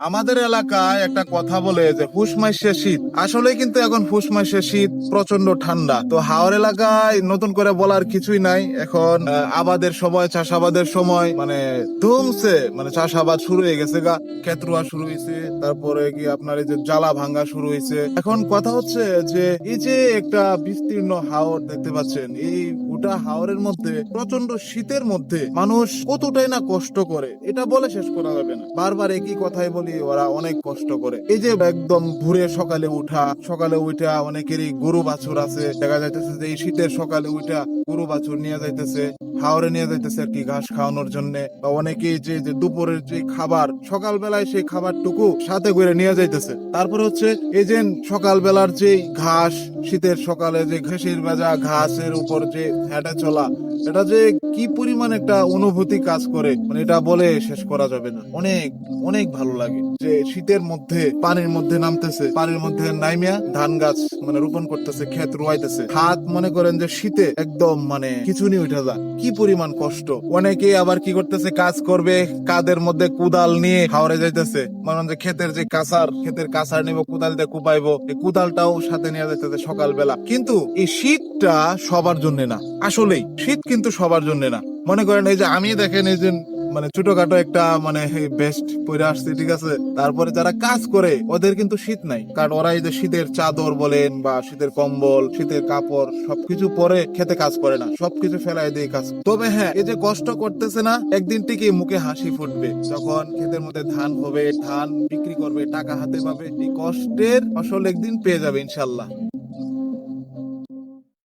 আমাদের এলাকায় একটা কথা বলে যে ফুস মাসে শীত, আসলে কিন্তু এখন ফুস মাসে শীত, প্রচন্ড ঠান্ডা। তো হাওর এলাকায় নতুন করে বলার কিছুই নাই। এখন আবাদের সময়, চাষাবাদের সময়, মানে ধুমছে, মানে চাষাবাদ শুরু হয়ে গেছে গা, ক্ষেত রোয়া শুরু হয়েছে, তারপরে কি আপনার এই যে জ্বালা ভাঙ্গা শুরু হয়েছে। এখন কথা হচ্ছে যে এই যে একটা বিস্তীর্ণ হাওর দেখতে পাচ্ছেন, এই গোটা হাওরের মধ্যে প্রচন্ড শীতের মধ্যে মানুষ কতটাই না কষ্ট করে, এটা বলে শেষ করা যাবে না। বারবার একই কথাই বলি, ওরা অনেক কষ্ট করে। এই যে একদম ভোরে সকালে উঠা অনেকেরই গরু বাছুর আছে, দেখা যাইতেছে যে এই শীতের সকালে উঠা গরু বাছুর নিয়ে যাইতেছে, হাওরে নিয়ে যাইতেছে আর কি ঘাস খাওয়ানোর জন্য। বা অনেকেই যে যে দুপুরের যে খাবার, সকালবেলায় সেই খাবারটুকু সাথে করে নিয়ে যাইতেছে। তারপর হচ্ছে এই যে সকালবেলার যে ঘাস, শীতের সকালে যে ঘাসের ভেজা ঘাসের উপর যে হেঁটে চলা, এটা যে কি পরিমাণ একটা অনুভূতি কাজ করে, মানে এটা বলে শেষ করা যাবে না। অনেক অনেক ভালো লাগে যে শীতের মধ্যে পানির মধ্যে নামতেছে, পানির মধ্যে নাইমিয়া ধান গাছ মানে রোপণ করতেছে, ক্ষেত রোয়াইতেছে। হাত মনে করেন যে শীতে একদম মানে খিচুনি উঠে যায়, কি পরিমাণ কষ্ট। অনেকে আবার কি করতেছে, কাজ করবে, কাদের মধ্যে কুদাল নিয়ে হাওরে যাইতেছে, মানে যে ক্ষেতের কাছার নিব, কুদাল দিয়ে কুপাইবো, এই কুদালটাও সাথে নিয়ে যাইতেছে সকালবেলা। কিন্তু এই শীতটা সবার জন্য না, আসলেই শীত কিন্তু সবার জন্য না। মনে করেন এই যে আমি দেখেন এই যে মানে ছোটখাটো একটা মানে বেস্ট পরে আসছে, ঠিক আছে, তারপরে যারা কাজ করে ওদের কিন্তু শীত নাই, কারণ ওরা এই যে শীতের চাদর বলেন বা শীতের কম্বল, শীতের কাপড় সবকিছু পরে খেতে কাজ করে না, সবকিছু ফেলাই দিয়ে কাজ। তবে হ্যাঁ, এই যে কষ্ট করতেছে না, একদিন ঠিকই মুখে হাসি ফুটবে যখন ক্ষেতের মধ্যে ধান হবে, ধান বিক্রি করবে, টাকা হাতে পাবে। এই কষ্টের ফসল একদিন পেয়ে যাবে ইনশাল্লাহ।